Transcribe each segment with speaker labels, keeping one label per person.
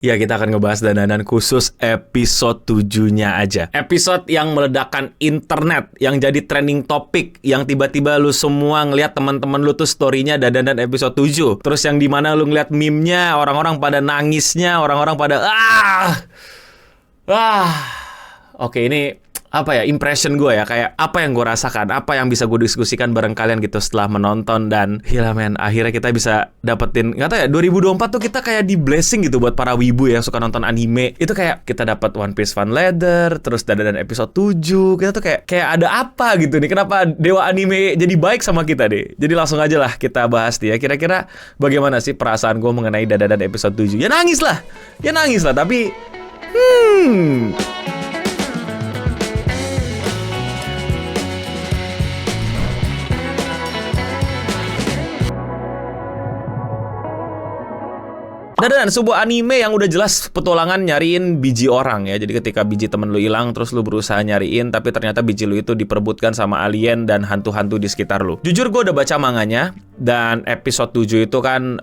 Speaker 1: Ya, kita akan ngebahas dandanan khusus episode 7-nya aja. Episode yang meledakkan internet, yang jadi trending topik, yang tiba-tiba lu semua ngelihat teman-teman lu tuh story-nya dandan episode 7. Terus yang dimana lu ngeliat meme-nya, orang-orang pada nangisnya, orang-orang pada Oke, ini apa ya, impression gue ya, kayak apa yang gue rasakan, apa yang bisa gue diskusikan bareng kalian gitu setelah menonton. Dan gila men, akhirnya kita bisa dapetin, nggak tahu ya, 2024 tuh kita kayak di blessing gitu buat para wibu yang suka nonton anime. Itu kayak kita dapat One Piece Fan Leather, terus dan episode 7. Kita tuh kayak ada apa gitu nih, kenapa dewa anime jadi baik sama kita deh. Jadi langsung aja lah kita bahas nih ya, kira-kira bagaimana sih perasaan gue mengenai dan episode 7. Ya nangis lah, tapi Dan sebuah anime yang udah jelas petualangan nyariin biji orang ya. Jadi ketika biji temen lu hilang, terus lu berusaha nyariin, tapi ternyata biji lu itu diperebutkan sama alien dan hantu-hantu di sekitar lu. Jujur gue udah baca manganya, dan episode 7 itu kan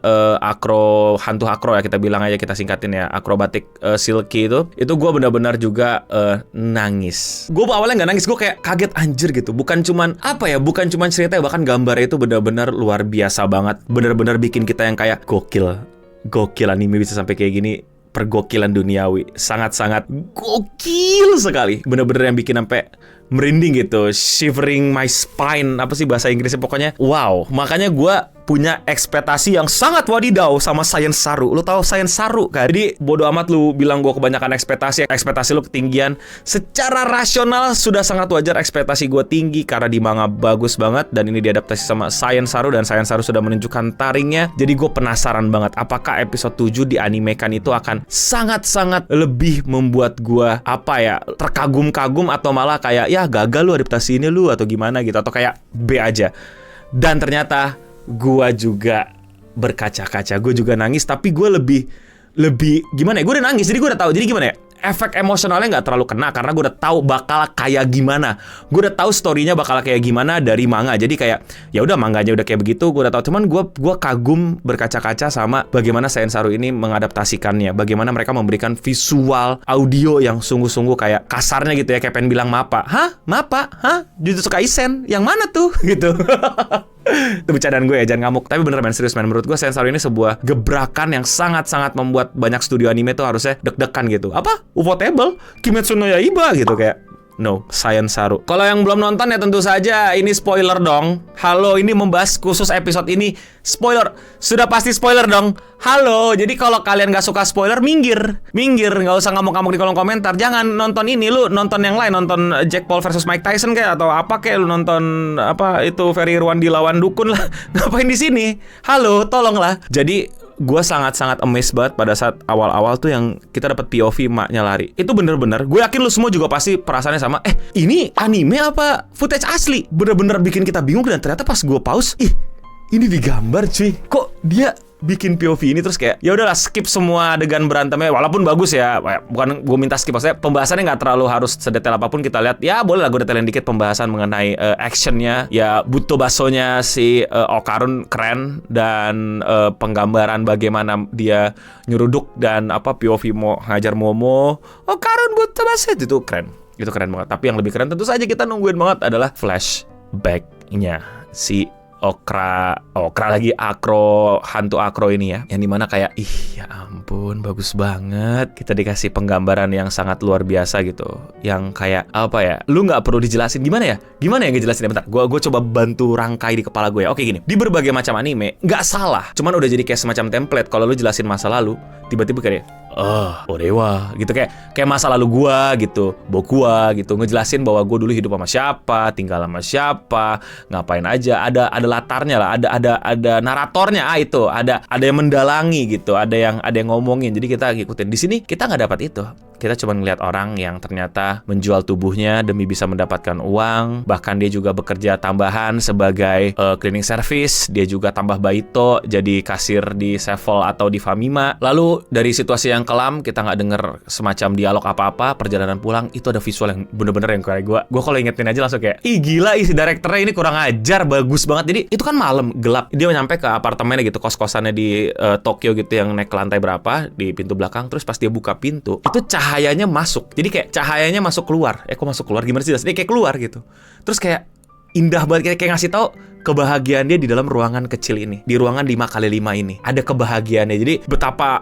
Speaker 1: hantu akro ya, kita bilang aja, kita singkatin ya, akrobatik silky itu gue benar-benar juga nangis. Gue awalnya nggak nangis, gue kayak kaget anjir gitu. Bukan cuman ceritanya, bahkan gambarnya itu benar-benar luar biasa banget. Benar-benar bikin kita yang kayak gokil anime bisa sampai kayak gini. Pergokilan duniawi, sangat-sangat gokil sekali. Bener-bener yang bikin sampai merinding gitu, shivering my spine, apa sih bahasa Inggrisnya, pokoknya wow. Makanya gue punya ekspektasi yang sangat wadidaw sama Science Saru. Lu tahu Science Saru kan? Jadi bodo amat lu bilang gue kebanyakan ekspektasi lu ketinggian. Secara rasional sudah sangat wajar ekspektasi gue tinggi karena di manga bagus banget, dan ini diadaptasi sama Science Saru, dan Science Saru sudah menunjukkan taringnya. Jadi gue penasaran banget apakah episode 7 dianimekan itu akan sangat-sangat lebih membuat gue terkagum-kagum, atau malah kayak ya gagal lu adaptasi ini lu, atau gimana gitu, atau kayak B aja. Dan ternyata gue juga berkaca-kaca, gue juga nangis, tapi gue lebih gimana ya, gue udah nangis, jadi gue udah tahu. Jadi gimana ya, efek emosionalnya nggak terlalu kena karena gue udah tahu bakal kayak gimana. Gue udah tahu story-nya bakal kayak gimana dari manga. Jadi kayak ya udah, manganya udah kayak begitu, gue udah tahu. Cuman gue kagum berkaca-kaca sama bagaimana Science Saru ini mengadaptasikannya. Bagaimana mereka memberikan visual audio yang sungguh-sungguh kayak kasarnya gitu ya, kayak pengen bilang Mappa. Jujutsu Kaisen yang mana tuh gitu. Itu bercandaan gue ya, jangan ngamuk. Tapi bener men, serius men, menurut gue Science Saru ini sebuah gebrakan yang sangat-sangat membuat banyak studio anime tuh harusnya deg-degan gitu. Apa? Ufotable? Kimetsu no Yaiba gitu, kayak no, Science Saru. Kalau yang belum nonton ya tentu saja ini spoiler dong. Halo, ini membahas khusus episode ini spoiler. Sudah pasti spoiler dong. Halo, jadi kalau kalian gak suka spoiler, minggir, gak usah ngamuk-ngamuk di kolom komentar. Jangan nonton ini, lu nonton yang lain, nonton Jack Paul versus Mike Tyson kayak, atau apa kayak, lu nonton apa itu Ferry Irwandi lawan Dukun lah. Ngapain di sini? Halo, tolonglah. Jadi gue sangat-sangat amazed banget pada saat awal-awal tuh yang kita dapat POV maknya lari. Itu bener-bener, gue yakin lu semua juga pasti perasaannya sama. Ini anime apa footage asli? Bener-bener bikin kita bingung, dan ternyata pas gue pause, ini digambar cuy. Kok dia bikin POV ini, terus kayak ya udahlah, skip semua adegan berantemnya, walaupun bagus ya, bukan gue minta skip, maksudnya pembahasannya nggak terlalu harus sedetail apapun kita lihat. Ya boleh lah gue detailin dikit pembahasan mengenai actionnya. Ya buto basonya si Okarun keren, dan penggambaran bagaimana dia nyeruduk dan POV mau ngajar Momo, Okarun buto baso, itu keren banget. Tapi yang lebih keren tentu saja kita nungguin banget adalah flashback-nya si Okra lagi, hantu akro ini ya, yang dimana kayak ya ampun, bagus banget. Kita dikasih penggambaran yang sangat luar biasa gitu, yang kayak apa ya, lu nggak perlu dijelasin. Gimana ya ngejelasin. Bentar, gue coba bantu rangkai di kepala gue ya. Oke, gini, di berbagai macam anime nggak salah, cuman udah jadi kayak semacam template. Kalau lu jelasin masa lalu, tiba-tiba kayak Orewa gitu, kayak masa lalu gua gitu, Bokua gitu, ngejelasin bahwa gua dulu hidup sama siapa, tinggal sama siapa, ngapain aja, ada latarnya lah, ada naratornya, itu ada yang mendalangi gitu, ada yang ngomongin. Jadi kita ngikutin. Di sini kita nggak dapat itu. kita cuma ngeliat orang yang ternyata menjual tubuhnya demi bisa mendapatkan uang. Bahkan dia juga bekerja tambahan sebagai cleaning service. Dia juga tambah baito jadi kasir di Sevel atau di Famima. Lalu dari situasi yang kelam, kita nggak denger semacam dialog apa-apa. Perjalanan pulang itu ada visual yang bener-bener yang kayak gue kalau ingetin aja langsung kayak, ih gila, isi direkturnya ini kurang ajar, bagus banget. Jadi itu kan malam gelap, dia nyampe ke apartemennya gitu, kos-kosannya di Tokyo gitu yang naik ke lantai berapa di pintu belakang. Terus pas dia buka pintu, itu cahayanya masuk. Jadi kayak cahayanya masuk keluar. Kok masuk keluar gimana sih? Dia kayak keluar gitu. Terus kayak indah banget, kayak ngasih tahu kebahagiaan dia di dalam ruangan kecil ini, di ruangan 5x5 ini ada kebahagiaannya. Jadi betapa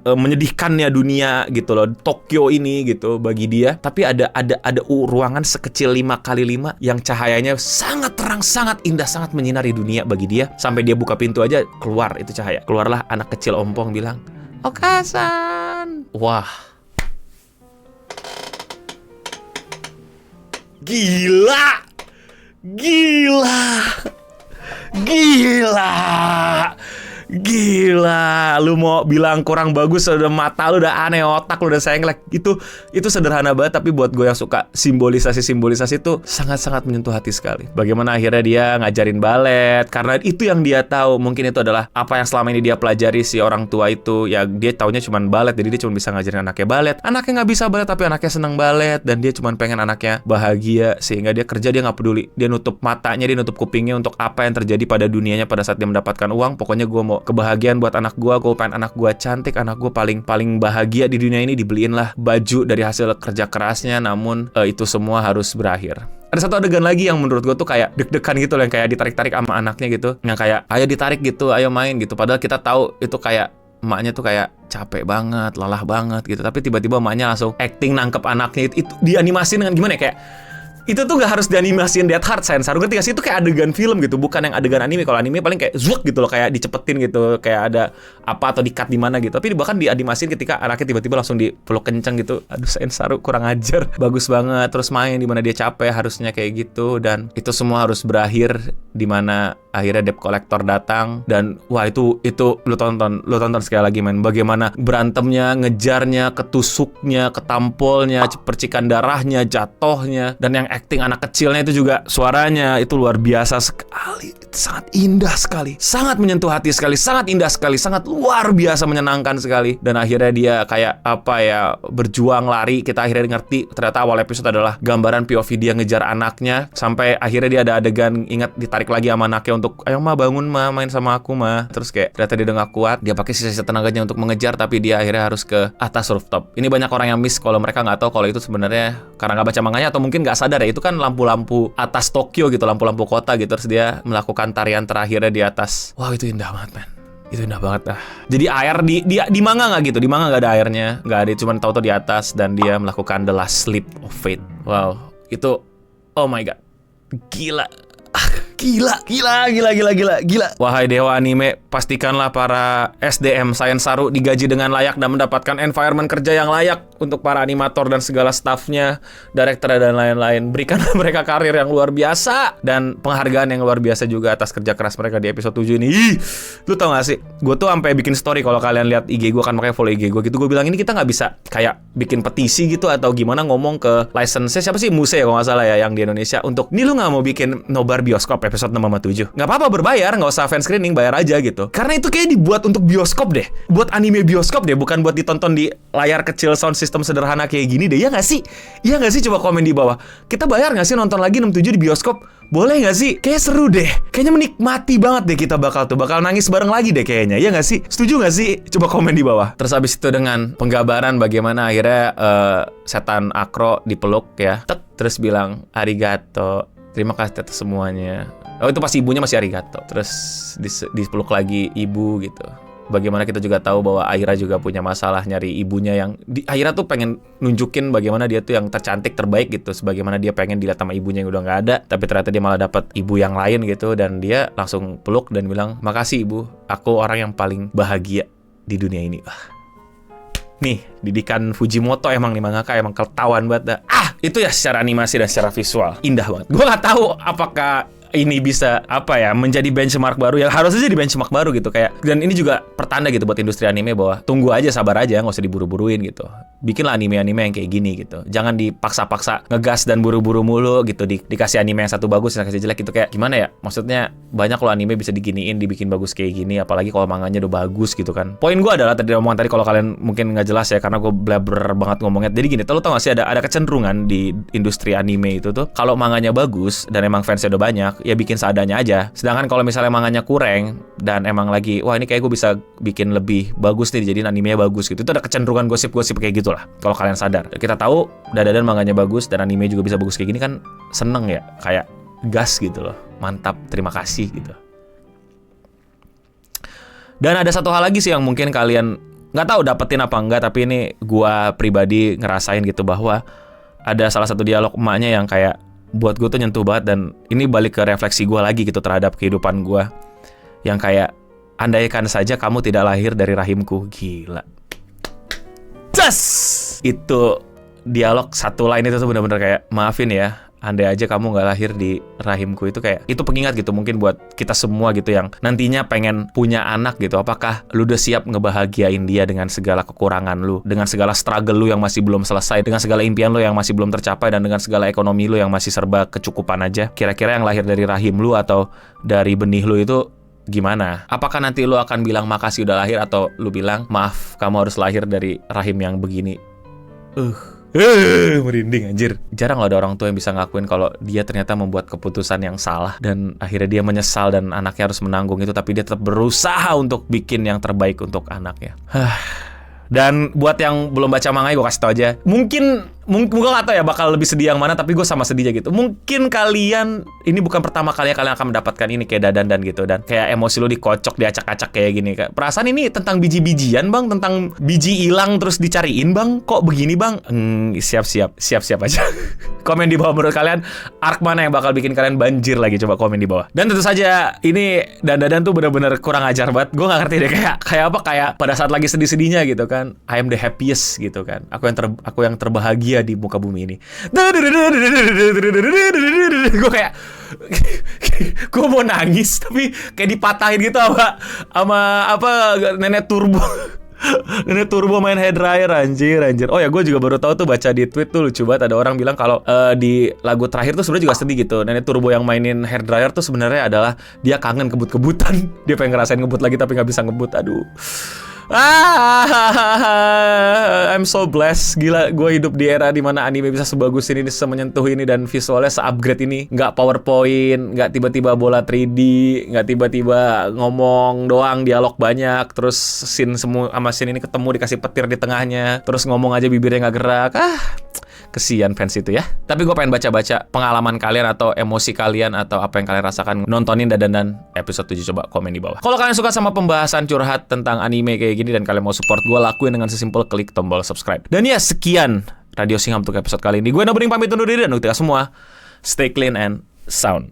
Speaker 1: menyedihkannya dunia gitu loh, Tokyo ini gitu bagi dia. Tapi ada ruangan sekecil 5x5 yang cahayanya sangat terang, sangat indah, sangat menyinari dunia bagi dia. Sampai dia buka pintu aja keluar itu cahaya. Keluarlah anak kecil ompong bilang, "Okasan." Wah, gila. Lu mau bilang kurang bagus, udah mata lu udah aneh, otak lu udah sengklek. Itu sederhana banget, tapi buat gue yang suka simbolisasi itu sangat-sangat menyentuh hati sekali. Bagaimana akhirnya dia ngajarin balet karena itu yang dia tahu. Mungkin itu adalah apa yang selama ini dia pelajari si orang tua itu. Ya dia taunya cuma balet, jadi dia cuma bisa ngajarin anaknya balet. Anaknya nggak bisa balet tapi anaknya senang balet, dan dia cuma pengen anaknya bahagia. Sehingga dia kerja, dia nggak peduli. Dia nutup matanya, dia nutup kupingnya untuk apa yang terjadi pada dunianya pada saat dia mendapatkan uang. Pokoknya gue mau kebahagiaan buat anak gue pengen anak gue cantik, anak gue paling bahagia di dunia ini. Dibeliin lah baju dari hasil kerja kerasnya, namun itu semua harus berakhir. Ada satu adegan lagi yang menurut gue tuh kayak deg-degan gitu loh, yang kayak ditarik-tarik sama anaknya gitu, yang kayak ayo ditarik gitu, ayo main gitu. Padahal kita tahu itu kayak emaknya tuh kayak capek banget, lelah banget gitu. Tapi tiba-tiba emaknya langsung acting nangkep anaknya itu dianimasin dengan gimana ya, kayak itu tuh gak harus dianimasiin Death Heart, Saru ketika sih itu kayak adegan film gitu, bukan yang adegan anime. Kalau anime paling kayak zuak gitu loh, kayak dicepetin gitu, kayak ada apa atau di-cut di mana gitu. Tapi bahkan dianimasin ketika anaknya tiba-tiba langsung dipeluk kenceng gitu. Aduh, Saru kurang ajar. Bagus banget. Terus main di mana dia capek, harusnya kayak gitu. Dan itu semua harus berakhir di mana akhirnya debt collector datang. Dan wah, itu lu tonton sekali lagi, men. Bagaimana berantemnya, ngejarnya, ketusuknya, ketampolnya, percikan darahnya, jatuhnya, dan yang acting anak kecilnya itu juga, suaranya itu luar biasa sekali. Itu sangat indah sekali, sangat menyentuh hati sekali, sangat indah sekali, sangat luar biasa menyenangkan sekali. Dan akhirnya dia kayak berjuang lari. Kita akhirnya ngerti ternyata awal episode adalah gambaran POV dia ngejar anaknya, sampai akhirnya dia ada adegan ingat ditarik lagi sama anaknya untuk ayo ma bangun ma, main sama aku ma. Terus kayak ternyata dia udah gak kuat, dia pakai sisa-sisa tenaganya untuk mengejar, tapi dia akhirnya harus ke atas rooftop. Ini banyak orang yang miss kalau mereka nggak tahu kalau itu sebenarnya karena nggak baca manganya atau mungkin nggak sadar ya, itu kan lampu-lampu atas Tokyo gitu, lampu-lampu kota gitu. Terus dia melakukan tarian terakhirnya di atas. Wah, itu indah banget, man. Itu indah banget dah. Jadi air di manga nggak gitu, di manga nggak ada airnya, nggak ada, cuma tahu-tahu di atas, dan dia melakukan the last sleep of fate. Wow, itu oh my god, gila. Gila. Wahai dewa anime, pastikanlah para SDM Saru digaji dengan layak dan mendapatkan environment kerja yang layak untuk para animator dan segala staffnya, director dan lain-lain. Berikanlah mereka karir yang luar biasa dan penghargaan yang luar biasa juga atas kerja keras mereka di episode 7 ini. Lu tau gak sih, gue tuh sampai bikin story, kalau kalian lihat IG gue kan, makanya follow IG gue gitu. Gue bilang ini kita gak bisa kayak bikin petisi gitu atau gimana, ngomong ke license siapa sih, Muse ya kalau gak salah ya, yang di Indonesia, untuk ini lu gak mau bikin nobar bioskop episode 6 sama 7. Gak apa-apa berbayar, gak usah fan screening, bayar aja gitu. Karena itu kayak dibuat untuk bioskop deh, buat anime bioskop deh, bukan buat ditonton di layar kecil sound system sederhana kayak gini deh. Iya gak sih? Iya gak sih? Coba komen di bawah. Kita bayar gak sih nonton lagi 6-7 di bioskop? Boleh gak sih? Kayak seru deh. Kayaknya menikmati banget deh, kita bakal nangis bareng lagi deh kayaknya. Iya gak sih? Setuju gak sih? Coba komen di bawah. Terus habis itu dengan penggambaran bagaimana akhirnya setan Akro dipeluk ya. Terus bilang arigato, terima kasih atas semuanya. Oh, itu pas ibunya masih arigato. Terus dipeluk lagi ibu gitu. Bagaimana kita juga tahu bahwa Aira juga punya masalah nyari ibunya, yang Aira tuh pengen nunjukin bagaimana dia tuh yang tercantik terbaik gitu, sebagaimana dia pengen dilihat sama ibunya yang udah nggak ada, tapi ternyata dia malah dapat ibu yang lain gitu, dan dia langsung peluk dan bilang, makasih ibu, aku orang yang paling bahagia di dunia ini. Nih, didikan Fujimoto emang nih mangaka, emang ketahuan banget dah. Itu ya secara animasi dan secara visual indah banget. Gue nggak tahu apakah ini bisa menjadi benchmark baru yang harusnya jadi benchmark baru gitu kayak. Dan ini juga pertanda gitu buat industri anime bahwa tunggu aja, sabar aja, nggak usah diburu-buruin gitu. Bikinlah anime-anime yang kayak gini gitu. Jangan dipaksa-paksa ngegas dan buru-buru mulu gitu. Dikasih anime yang satu bagus, yang kasih jelek gitu, kayak gimana ya? Maksudnya banyak loh anime bisa diginiin, dibikin bagus kayak gini, apalagi kalau manganya udah bagus gitu kan. Poin gue adalah tadi omongan tadi, kalau kalian mungkin nggak jelas ya karena gue blabber banget ngomongnya. Jadi gini, lo tau gak sih ada kecenderungan di industri anime itu tuh, kalau manganya bagus dan emang fansnya udah banyak, ya bikin seadanya aja. Sedangkan kalau misalnya manganya kurang dan emang lagi, wah ini kayak gue bisa bikin lebih bagus nih, dijadiin animenya bagus gitu. Itu ada kecenderungan gosip-gosip kayak gitulah. Kalau kalian sadar, kita tahu Dadadan manganya bagus dan anime juga bisa bagus kayak gini kan, seneng ya, kayak gas gitu loh, mantap, terima kasih gitu. Dan ada satu hal lagi sih yang mungkin kalian nggak tahu dapetin apa enggak, tapi ini gua pribadi ngerasain gitu, bahwa ada salah satu dialog emaknya yang kayak buat gue tuh nyentuh banget. Dan ini balik ke refleksi gue lagi gitu terhadap kehidupan gue, yang kayak, andaikan saja kamu tidak lahir dari rahimku. Gila, itu dialog satu line itu tuh bener-bener kayak, maafin ya, andai aja kamu gak lahir di rahimku. Itu kayak, itu pengingat gitu mungkin buat kita semua gitu yang nantinya pengen punya anak gitu. Apakah lu udah siap ngebahagiain dia dengan segala kekurangan lu, dengan segala struggle lu yang masih belum selesai, dengan segala impian lu yang masih belum tercapai, dan dengan segala ekonomi lu yang masih serba kecukupan aja. Kira-kira yang lahir dari rahim lu atau dari benih lu itu gimana? Apakah nanti lu akan bilang makasih udah lahir, atau lu bilang maaf kamu harus lahir dari rahim yang begini? Merinding anjir. Jarang loh ada orang tua yang bisa ngakuin kalau dia ternyata membuat keputusan yang salah dan akhirnya dia menyesal dan anaknya harus menanggung itu, tapi dia tetap berusaha untuk bikin yang terbaik untuk anaknya. Dan buat yang belum baca manga, gue kasih tau aja. Mungkin gue gak tau ya bakal lebih sedih yang mana, tapi gue sama sedihnya gitu. Mungkin kalian, ini bukan pertama kalinya kalian akan mendapatkan ini kayak Dadan gitu. Dan kayak emosi lo dikocok, diacak-acak kayak gini. Perasaan ini tentang biji-bijian bang, tentang biji hilang terus dicariin bang. Kok begini bang? Siap-siap aja. Komen di bawah menurut kalian, arc mana yang bakal bikin kalian banjir lagi, coba komen di bawah. Dan tentu saja ini Dadan tuh bener-bener kurang ajar banget. Gue gak ngerti deh kayak pada saat lagi sedih-sedihnya gitu kan, I am the happiest gitu kan. Aku yang terbahagia di muka bumi ini. Gue kayak gue mau nangis tapi kayak dipatahin gitu sama nenek turbo. Nenek turbo main hair dryer, anjir. Oh ya, gue juga baru tahu tuh, baca di tweet tuh lucu banget, ada orang bilang kalau di lagu terakhir tuh sebenarnya juga sedih gitu. Nenek turbo yang mainin hair dryer tuh sebenarnya adalah dia kangen kebut-kebutan. Dia pengen ngerasain ngebut lagi tapi nggak bisa ngebut. Aduh. I'm so blessed. Gila, gue hidup di era dimana anime bisa sebagus ini, bisa menyentuh ini, dan visualnya se-upgrade ini. Nggak PowerPoint, nggak tiba-tiba bola 3D, nggak tiba-tiba ngomong doang, dialog banyak, terus scene semua sama scene ini ketemu dikasih petir di tengahnya, terus ngomong aja bibirnya nggak gerak. Kesian fans itu ya. Tapi gue pengen baca-baca pengalaman kalian atau emosi kalian atau apa yang kalian rasakan nontonin Dadan episode 7. Coba komen di bawah. Kalau kalian suka sama pembahasan curhat tentang anime kayak gini dan kalian mau support gue, lakuin dengan sesimpel klik tombol subscribe. Dan ya, sekian Radio Singham untuk episode kali ini. Gue Nabring pamit undur diri, dan untuk kita semua, stay clean and sound.